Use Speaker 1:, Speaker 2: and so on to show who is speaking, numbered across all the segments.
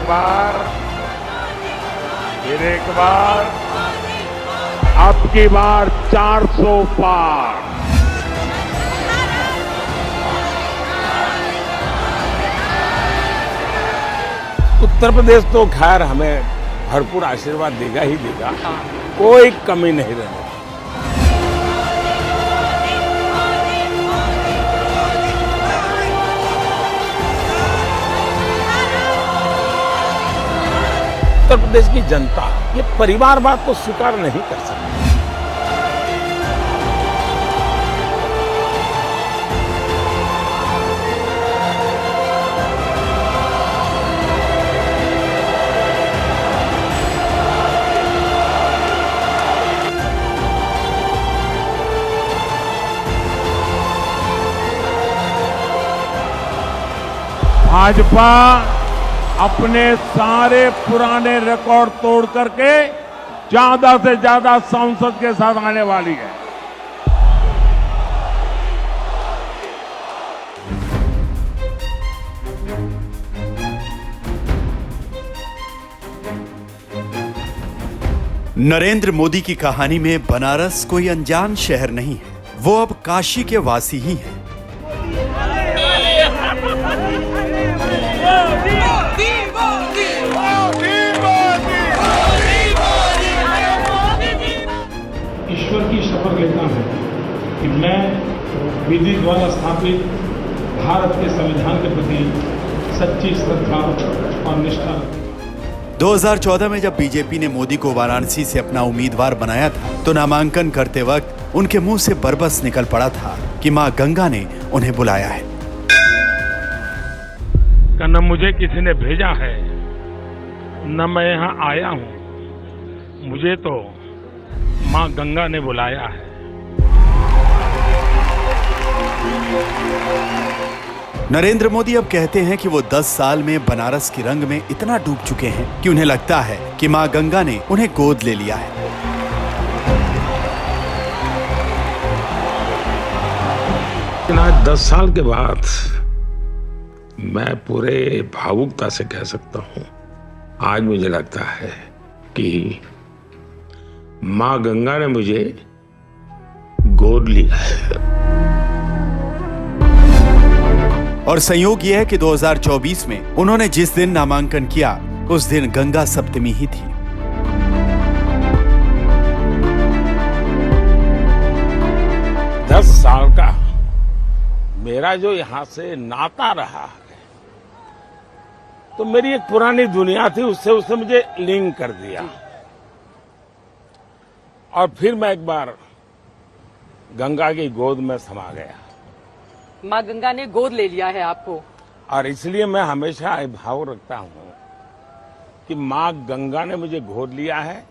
Speaker 1: बार, फिर एक बार, अब की बार 400 पार। उत्तर प्रदेश तो खैर हमें भरपूर आशीर्वाद देगा ही देगा, कोई कमी नहीं रहने। उत्तर प्रदेश की जनता ये परिवारवाद को स्वीकार नहीं कर सकती। भाजपा अपने सारे पुराने रिकॉर्ड तोड़ करके ज्यादा से ज्यादा सांसद के साथ आने वाली है।
Speaker 2: नरेंद्र मोदी की कहानी में बनारस कोई अनजान शहर नहीं है, वो अब काशी के वासी ही हैं।
Speaker 3: ईश्वर की शपथ लेता हूं कि मैं विधि द्वारा स्थापित भारत के संविधान के प्रति सच्ची श्रद्धा और निष्ठा रखूंगा।
Speaker 2: 2014 में जब बीजेपी ने मोदी को वाराणसी से अपना उम्मीदवार बनाया था तो नामांकन करते वक्त उनके मुंह से बरबस निकल पड़ा था कि मां गंगा ने उन्हें बुलाया है।
Speaker 1: न मुझे किसी ने भेजा है, न मैं यहाँ आया हूँ, मुझे तो मां गंगा ने बुलाया है।
Speaker 2: नरेंद्र मोदी अब कहते हैं कि वो 10 साल में बनारस की रंग में इतना डूब चुके हैं कि उन्हें लगता है कि मां गंगा ने उन्हें गोद ले लिया है।
Speaker 1: आज 10 साल के बाद मैं पूरे भावुकता से कह सकता हूं, आज मुझे लगता है कि मां गंगा ने मुझे गोद लिया है।
Speaker 2: और संयोग यह है कि 2024 में उन्होंने जिस दिन नामांकन किया उस दिन गंगा सप्तमी ही थी।
Speaker 1: दस साल का मेरा जो यहां से नाता रहा है, तो मेरी एक पुरानी दुनिया थी, उससे मुझे लिंक कर दिया। और फिर मैं एक बार गंगा की गोद में समा गया।
Speaker 4: मां गंगा ने गोद ले लिया है आपको,
Speaker 1: और इसलिए मैं हमेशा भाव रखता हूं कि मां गंगा ने मुझे गोद लिया है।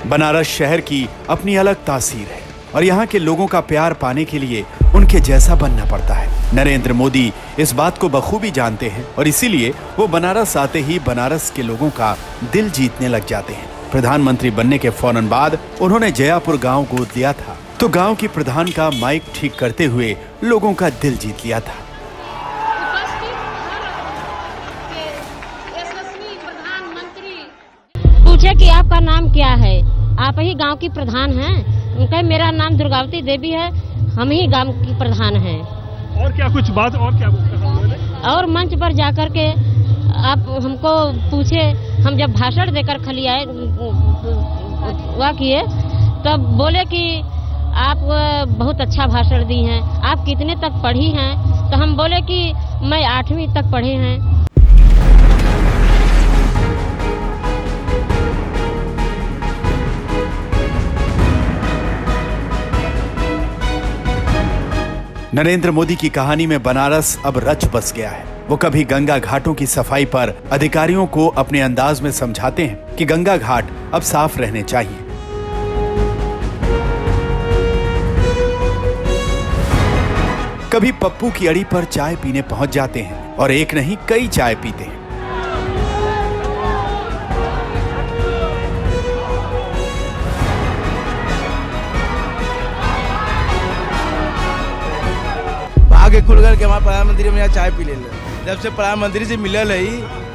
Speaker 2: बनारस शहर की अपनी अलग तासीर है और यहाँ के लोगों का प्यार पाने के लिए उनके जैसा बनना पड़ता है। नरेंद्र मोदी इस बात को बखूबी जानते हैं और इसीलिए वो बनारस आते ही बनारस के लोगों का दिल जीतने लग जाते हैं। प्रधानमंत्री बनने के फौरन बाद उन्होंने जयापुर गांव गोद लिया था, तो गांव की प्रधान का माइक ठीक करते हुए लोगों का दिल जीत लिया था।
Speaker 5: पूछे कि आपका नाम क्या है, आप ही गांव की प्रधान हैं? उनका मेरा नाम दुर्गावती देवी है, हम ही गांव की प्रधान हैं।
Speaker 3: और क्या कुछ बात और क्या बोलते?
Speaker 5: और मंच पर जाकर के आप हमको पूछे, हम जब भाषण देकर खलियाए हुआ किए तब बोले कि आप बहुत अच्छा भाषण दी हैं, आप कितने तक पढ़ी हैं? तो हम बोले कि मैं 8वीं तक पढ़े हैं।
Speaker 2: नरेंद्र मोदी की कहानी में बनारस अब रच बस गया है। वो कभी गंगा घाटों की सफाई पर अधिकारियों को अपने अंदाज में समझाते हैं कि गंगा घाट अब साफ रहने चाहिए। कभी पप्पू की अड़ी पर चाय पीने पहुंच जाते हैं और एक नहीं कई चाय पीते हैं।
Speaker 6: आगे खुल कर के हमारे प्रधानमंत्री में चाय पी ले। जब से प्रधानमंत्री से मिलल है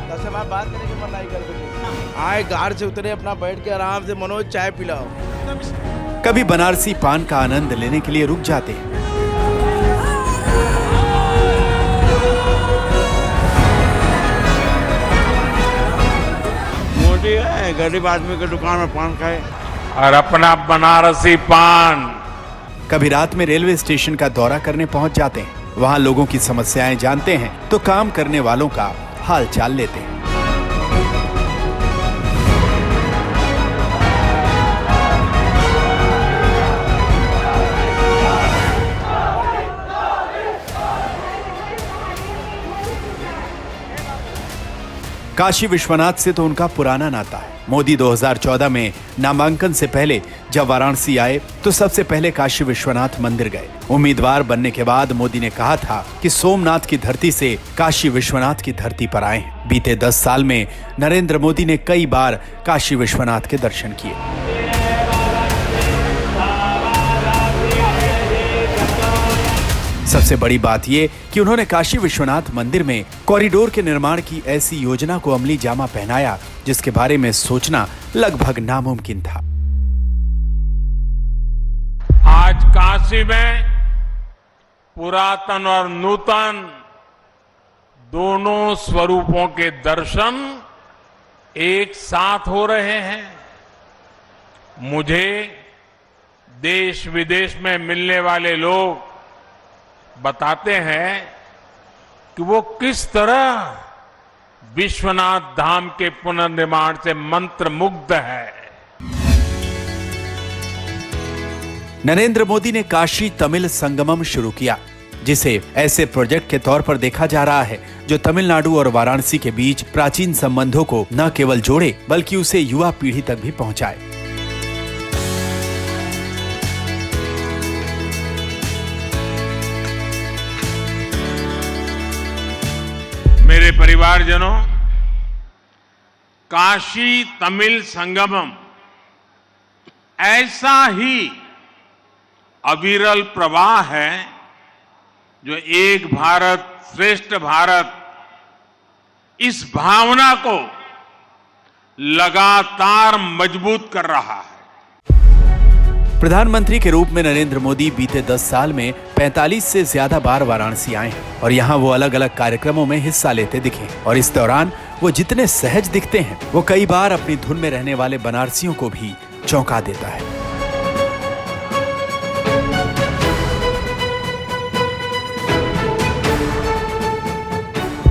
Speaker 6: तब से हमारे बात करने की मन नहीं करते। आए कार से उतरे, अपना बैठ के आराम से मनोज चाय पिलाओ।
Speaker 2: कभी बनारसी पान का आनंद लेने के लिए रुक जाते हैं।
Speaker 6: मोदी है, गरीब आदमी के दुकान में पान खाए
Speaker 1: और अपना बनारसी पान।
Speaker 2: कभी रात में रेलवे स्टेशन का दौरा करने पहुंच जाते हैं। वहां लोगों की समस्याएं जानते हैं तो काम करने वालों का हाल चाल लेते हैं। काशी विश्वनाथ से तो उनका पुराना नाता है। मोदी 2014 में नामांकन से पहले जब वाराणसी आए तो सबसे पहले काशी विश्वनाथ मंदिर गए। उम्मीदवार बनने के बाद मोदी ने कहा था कि सोमनाथ की धरती से काशी विश्वनाथ की धरती पर आए हैं। बीते 10 साल में नरेंद्र मोदी ने कई बार काशी विश्वनाथ के दर्शन किए। सबसे बड़ी बात यह कि उन्होंने काशी विश्वनाथ मंदिर में कॉरिडोर के निर्माण की ऐसी योजना को अमली जामा पहनाया जिसके बारे में सोचना लगभग नामुमकिन था।
Speaker 1: आज काशी में पुरातन और नूतन दोनों स्वरूपों के दर्शन एक साथ हो रहे हैं। मुझे देश विदेश में मिलने वाले लोग बताते हैं कि वो किस तरह विश्वनाथ धाम के पुनर्निर्माण से मंत्रमुग्ध है।
Speaker 2: नरेंद्र मोदी ने काशी तमिल संगमम शुरू किया, जिसे ऐसे प्रोजेक्ट के तौर पर देखा जा रहा है जो तमिलनाडु और वाराणसी के बीच प्राचीन संबंधों को न केवल जोड़े बल्कि उसे युवा पीढ़ी तक भी पहुंचाए।
Speaker 1: मेरे परिवारजनों, काशी तमिल संगमम ऐसा ही अविरल प्रवाह है जो एक भारत श्रेष्ठ भारत इस भावना को लगातार मजबूत कर रहा है।
Speaker 2: प्रधानमंत्री के रूप में नरेंद्र मोदी बीते 10 साल में 45 से ज्यादा बार वाराणसी आए हैं और यहाँ वो अलग अलग कार्यक्रमों में हिस्सा लेते दिखे। और इस दौरान वो जितने सहज दिखते हैं वो कई बार अपनी धुन में रहने वाले बनारसियों को भी चौंका देता है।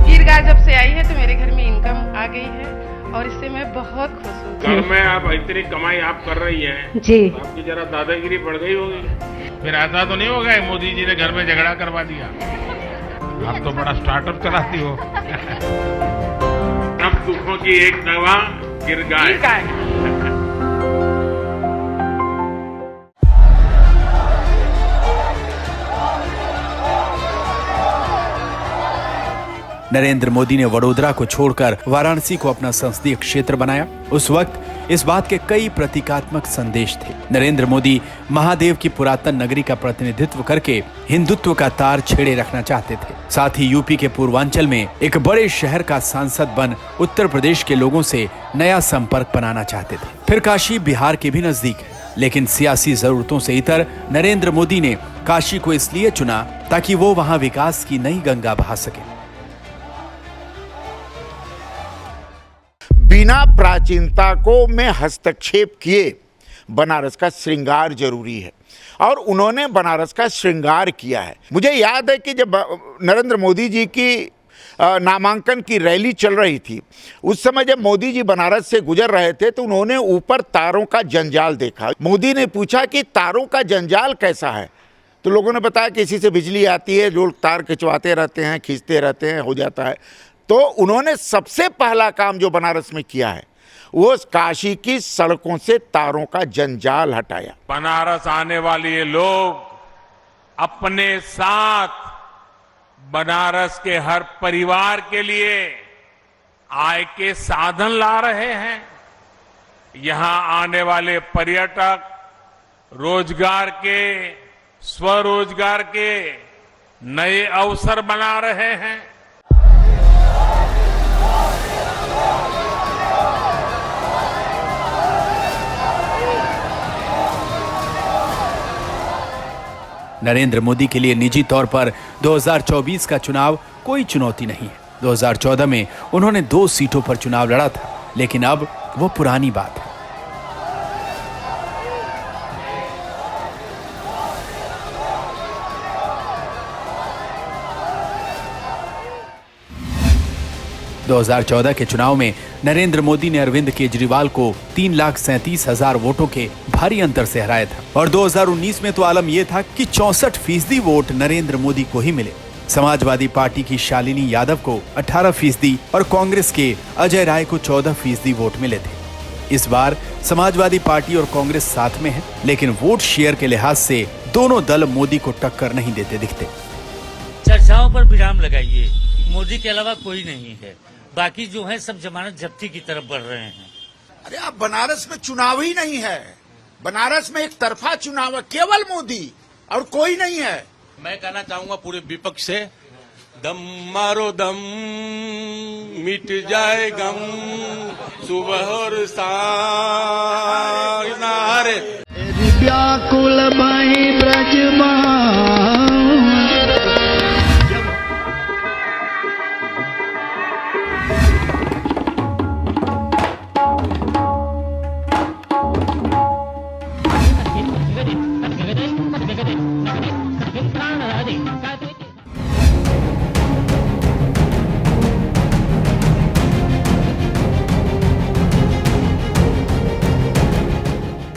Speaker 7: गिरगांव जब से आई है तो मेरे घर में इनकम आ गई है और इससे मैं बहुत खुश हूँ।
Speaker 1: घर में आप इतनी कमाई आप कर रही हैं
Speaker 7: जी,
Speaker 1: तो आपकी जरा दादागिरी बढ़ गई होगी। फिर ऐसा तो नहीं होगा मोदी जी ने घर में झगड़ा करवा दिया। आप तो बड़ा स्टार्टअप चलाती हो। सब दुखों की एक दवा गिरगांव।
Speaker 2: नरेंद्र मोदी ने वडोदरा को छोड़कर वाराणसी को अपना संसदीय क्षेत्र बनाया। उस वक्त इस बात के कई प्रतीकात्मक संदेश थे। नरेंद्र मोदी महादेव की पुरातन नगरी का प्रतिनिधित्व करके हिंदुत्व का तार छेड़े रखना चाहते थे। साथ ही यूपी के पूर्वांचल में एक बड़े शहर का सांसद बन उत्तर प्रदेश के लोगों से नया संपर्क बनाना चाहते थे। फिर काशी बिहार के भी नजदीक है, लेकिन सियासी जरूरतों से इतर नरेंद्र मोदी ने काशी को इसलिए चुना ताकि वो वहां विकास की नई गंगा बहा सके।
Speaker 8: बिना प्राचीनता को में हस्तक्षेप किए बनारस का श्रृंगार जरूरी है और उन्होंने बनारस का श्रृंगार किया है। मुझे याद है कि जब नरेंद्र मोदी जी की नामांकन की रैली चल रही थी, उस समय जब मोदी जी बनारस से गुजर रहे थे तो उन्होंने ऊपर तारों का जंजाल देखा। मोदी ने पूछा कि तारों का जंजाल कैसा है, तो लोगों ने बताया कि इसी से बिजली आती है, लोग तार खिंचवाते रहते हैं, खींचते रहते हैं, हो जाता है। तो उन्होंने सबसे पहला काम जो बनारस में किया है वो काशी की सड़कों से तारों का जंजाल हटाया।
Speaker 1: बनारस आने वाले ये लोग अपने साथ बनारस के हर परिवार के लिए आय के साधन ला रहे हैं। यहां आने वाले पर्यटक रोजगार के, स्वरोजगार के नए अवसर बना रहे हैं।
Speaker 2: नरेंद्र मोदी के लिए निजी तौर पर 2024 का चुनाव कोई चुनौती नहीं है। 2014 में उन्होंने 2 सीटों पर चुनाव लड़ा था, लेकिन अब वो पुरानी बात है। – 2014 के चुनाव में नरेंद्र मोदी ने अरविंद केजरीवाल को 3,37,000 वोटों के भारी अंतर से हराया था और 2019 में तो आलम यह था कि 64% वोट नरेंद्र मोदी को ही मिले। समाजवादी पार्टी की शालिनी यादव को 18% और कांग्रेस के अजय राय को 14% वोट मिले थे। इस बार समाजवादी पार्टी और कांग्रेस साथ में है, लेकिन वोट शेयर के लिहाज से दोनों दल मोदी को टक्कर नहीं देते दिखते।
Speaker 9: चर्चाओं पर विराम लगाइए, मोदी के अलावा कोई नहीं है, बाकी जो है सब जमानत जब्ती की तरफ बढ़ रहे हैं।
Speaker 8: अरे अब बनारस में चुनाव ही नहीं है, बनारस में एक तरफा चुनाव है, केवल मोदी और कोई नहीं है।
Speaker 10: मैं कहना चाहूंगा पूरे विपक्ष से, दम मारो दम, मिट जाए गम, सुबह और शाम नारे व्याकुल मई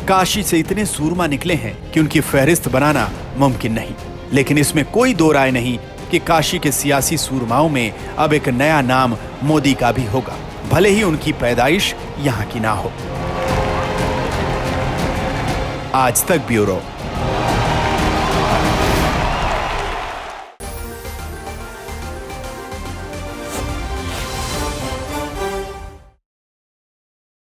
Speaker 2: काशी से इतने सूरमा निकले हैं कि उनकी फहरिस्त बनाना मुमकिन नहीं, लेकिन इसमें कोई दो राय नहीं कि काशी के सियासी सूरमाओं में अब एक नया नाम मोदी का भी होगा, भले ही उनकी पैदाइश यहां की ना हो। आज तक ब्यूरो।